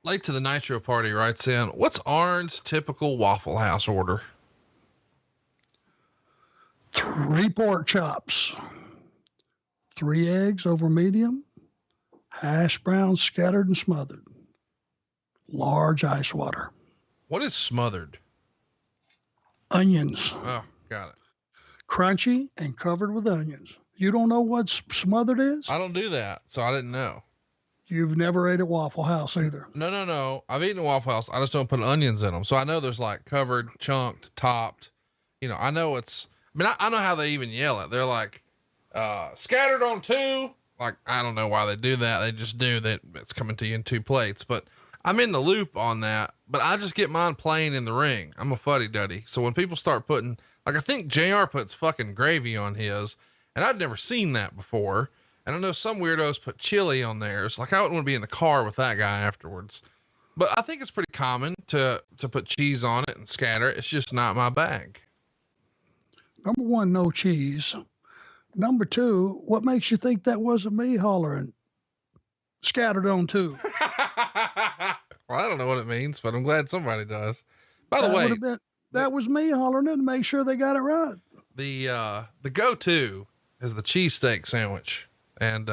Late to the Nitro Party writes in, what's Arn's typical Waffle House order? 3 pork chops, 3 eggs over medium, hash browns scattered and smothered, large ice water, What is smothered? onions, Oh, got it. crunchy and covered with onions. You don't know what smothered is? I don't do that, so I didn't know. You've never ate at Waffle House either. No. I've eaten at Waffle House. I just don't put onions in them. So I know there's like covered, chunked, topped. You know, I know I know how they even yell it. They're like, scattered on 2. Like, I don't know why they do that. They just do that. It's coming to you in 2 plates, but I'm in the loop on that, but I just get mine plain in the ring. I'm a fuddy duddy. So when people start putting, like, I think JR puts fucking gravy on his, and I'd never seen that before. And I know some weirdos put chili on theirs. Like, I wouldn't want to be in the car with that guy afterwards, but I think it's pretty common to put cheese on it and scatter. It's just not my bag. Number 1, no cheese. Number 2, what makes you think that wasn't me hollering scattered on 2? Well, I don't know what it means, but I'm glad somebody does. By the way, that was me hollering it to make sure they got it right. The go-to is the cheesesteak sandwich. And,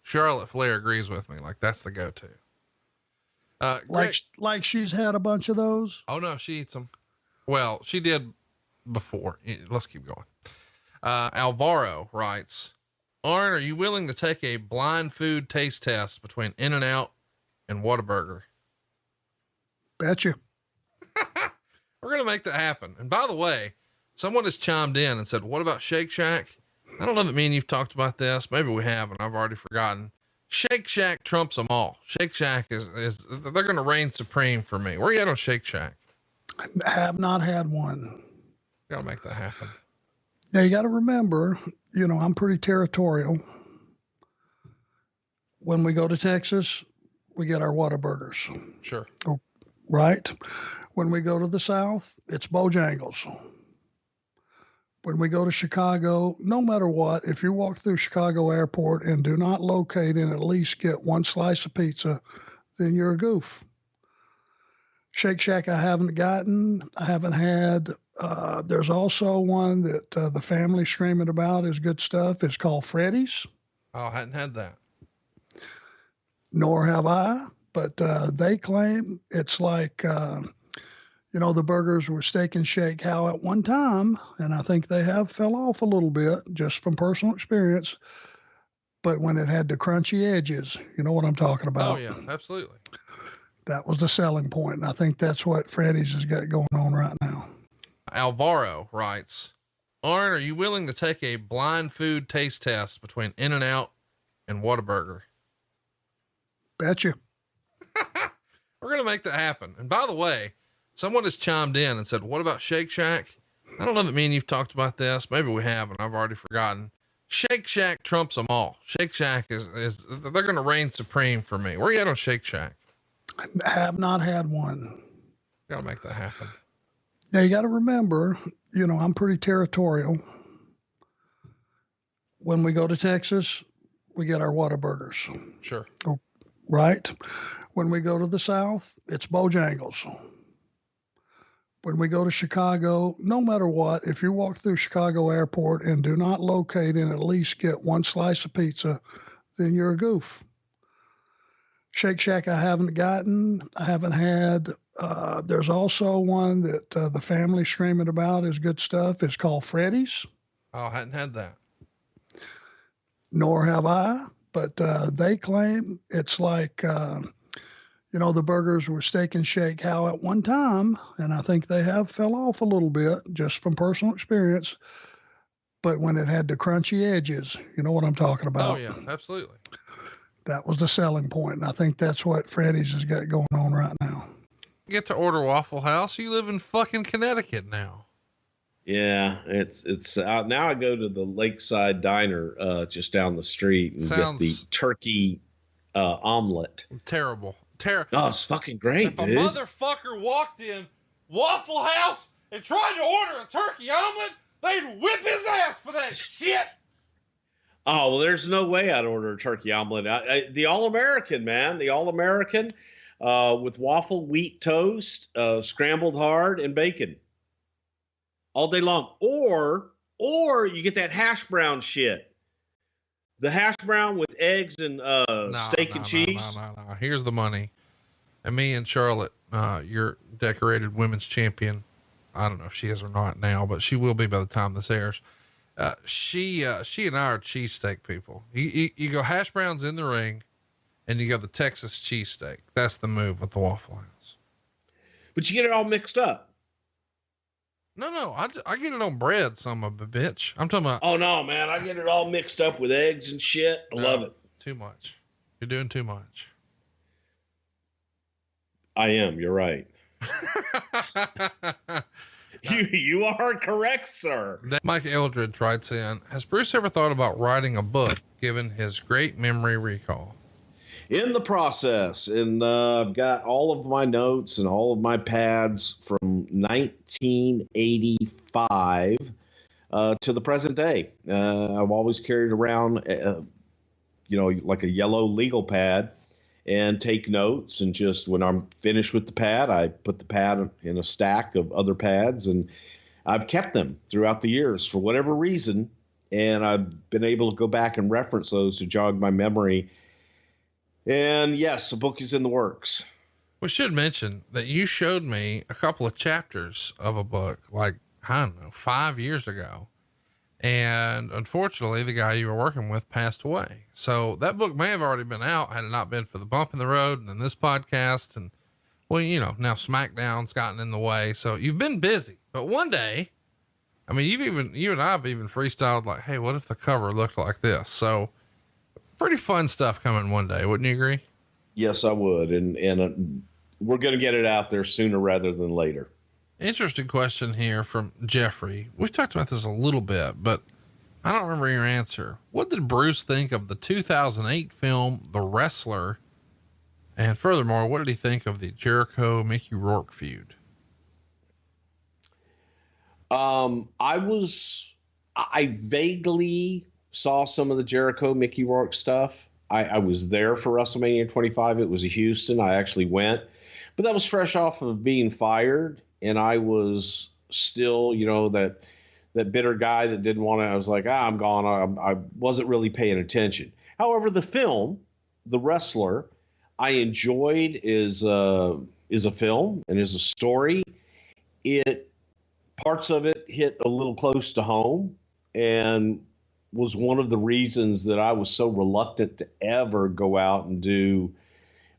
Charlotte Flair agrees with me. Like, that's the go-to. Like she's had a bunch of those. Oh no, she eats them. Well, she did before. Let's keep going. Alvaro writes, Arn, are you willing to take a blind food taste test between In-N-Out and Whataburger? Betcha. We're going to make that happen. And by the way, someone has chimed in and said, what about Shake Shack? I don't know that me and you've talked about this. Maybe we have, and I've already forgotten. Shake Shack trumps them all. Shake Shack is they're going to reign supreme for me. Where are you at on Shake Shack? I have not had one. Got to make that happen. Now you got to remember, I'm pretty territorial. When we go to Texas, we get our Whataburgers. Sure. Right. When we go to the South, it's Bojangles. When we go to Chicago, no matter what, if you walk through Chicago Airport and do not locate and at least get 1 slice of pizza, then you're a goof. Shake Shack I haven't gotten. I haven't had. There's also one that the family's screaming about is good stuff. It's called Freddy's. Oh, I hadn't had that. Nor have I, but they claim it's like, the burgers were Steak and Shake how at one time, and I think they have fell off a little bit just from personal experience. But when it had the crunchy edges, you know what I'm talking about? Oh yeah, absolutely. That was the selling point, and I think that's what Freddy's has got going on right now. Alvaro writes, Arn, are you willing to take a blind food taste test between In-N-Out and Whataburger? Betcha. We're going to make that happen. And by the way, someone has chimed in and said, what about Shake Shack? I don't know that me and you've talked about this. Maybe we have, and I've already forgotten. Shake Shack trumps them all. Shake Shack is they're going to reign supreme for me. Where are you at on Shake Shack? I have not had one. Got to make that happen. Now you got to remember, I'm pretty territorial. When we go to Texas, we get our Whataburgers. Sure. Right. When we go to the South, it's Bojangles. When we go to Chicago, no matter what, if you walk through Chicago Airport and do not locate and at least get 1 slice of pizza, then you're a goof. Shake Shack I haven't gotten. I haven't had. There's also one that the family's screaming about is good stuff. It's called Freddy's. Oh, I hadn't had that. Nor have I, but they claim it's like, the burgers were Steak and Shake how at one time, and I think they have fell off a little bit just from personal experience. But when it had the crunchy edges, you know what I'm talking about? Oh yeah, absolutely. That was the selling point, and I think that's what Freddy's has got going on right now. You get to order Waffle House. You live in fucking Connecticut now. Yeah, it's now I go to the Lakeside Diner just down the street and get the turkey omelet. Terrible. Oh, it's fucking great, if dude. A motherfucker walked in Waffle House and tried to order a turkey omelet, they'd whip his ass for that shit. Oh, well, there's no way I'd order a turkey omelet. The All-American, man. The All-American. with waffle, wheat toast, scrambled hard, and bacon all day long. Or you get that hash brown shit. The hash brown with eggs and steak and cheese. No. Here's the money. And me and Charlotte, your decorated women's champion. I don't know if she is or not now, but she will be by the time this airs. She and I are cheesesteak people. You go hash browns in the ring, and you go the Texas cheesesteak. That's the move with the Waffle House. But you get it all mixed up. No, I get it on bread, son of a bitch. I'm talking about. Oh no, man. I get it all mixed up with eggs and shit. I love it. Too much. You're doing too much. I am. You're right. You are correct, sir. Mike Eldridge writes in, has Bruce ever thought about writing a book given his great memory recall? In the process, and I've got all of my notes and all of my pads from 1985 to the present day. I've always carried around, like a yellow legal pad and take notes. And just when I'm finished with the pad, I put the pad in a stack of other pads, and I've kept them throughout the years for whatever reason. And I've been able to go back and reference those to jog my memory. And yes, a book is in the works. We should mention that you showed me a couple of chapters of a book, like, I don't know, 5 years ago. And unfortunately, the guy you were working with passed away. So that book may have already been out had it not been for the bump in the road and then this podcast. And well, now SmackDown's gotten in the way. So you've been busy, but one day, I mean, you and I've even freestyled like, hey, what if the cover looked like this? So pretty fun stuff coming one day. Wouldn't you agree? Yes, I would. And we're going to get it out there sooner rather than later. Interesting question here from Jeffrey. We've talked about this a little bit, but I don't remember your answer. What did Bruce think of the 2008 film, The Wrestler? And furthermore, what did he think of the Jericho Mickey Rourke feud? I vaguely saw some of the Jericho Mickey Rourke stuff. I was there for WrestleMania 25. It was in Houston. I actually went, but that was fresh off of being fired. And I was still, that bitter guy that didn't want to, I was like, I'm gone. I wasn't really paying attention. However, the film, The Wrestler, I enjoyed is a film and is a story. Parts of it hit a little close to home and was one of the reasons that I was so reluctant to ever go out and do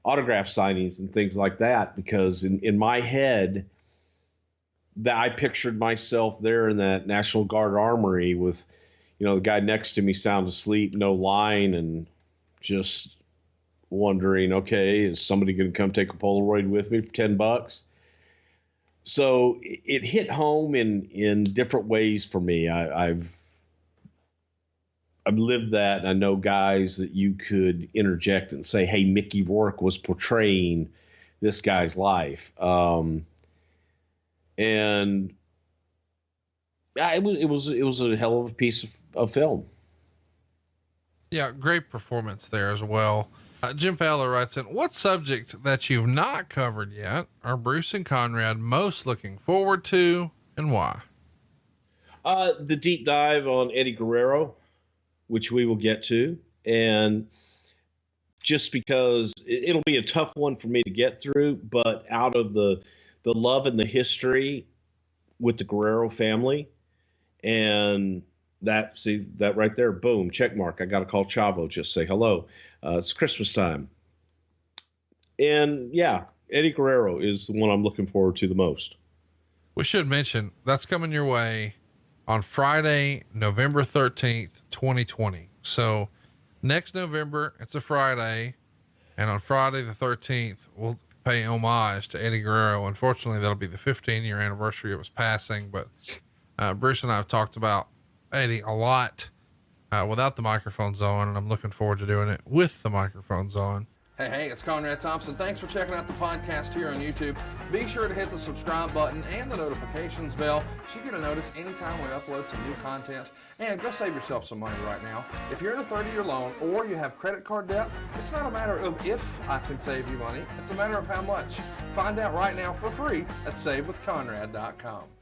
autograph signings and things like that, because in my head, that I pictured myself there in that National Guard armory with, the guy next to me sound asleep, no line, and just wondering, okay, is somebody going to come take a Polaroid with me for $10? So it hit home in different ways for me. I've lived that, and I know guys that you could interject and say, hey, Mickey Rourke was portraying this guy's life. And it was a hell of a piece of film. Yeah. Great performance there as well. Jim Fowler writes in, what subject that you've not covered yet are Bruce and Conrad most looking forward to, and why? The deep dive on Eddie Guerrero, which we will get to. And just because it'll be a tough one for me to get through, but out of the love and the history with the Guerrero family, and that right there, boom, check mark. I got to call Chavo, just say hello. It's Christmas time. And yeah, Eddie Guerrero is the one I'm looking forward to the most. We should mention that's coming your way on Friday, November 13th, 2020. So next November, it's a Friday. And on Friday, the 13th, we'll pay homage to Eddie Guerrero. Unfortunately, that'll be the 15-year anniversary of his passing, but Bruce and I have talked about Eddie a lot without the microphones on, and I'm looking forward to doing it with the microphones on. Hey, it's Conrad Thompson. Thanks for checking out the podcast here on YouTube. Be sure to hit the subscribe button and the notifications bell so you get a notice anytime we upload some new content. And go save yourself some money right now. If you're in a 30-year loan or you have credit card debt, it's not a matter of if I can save you money. It's a matter of how much. Find out right now for free at SaveWithConrad.com.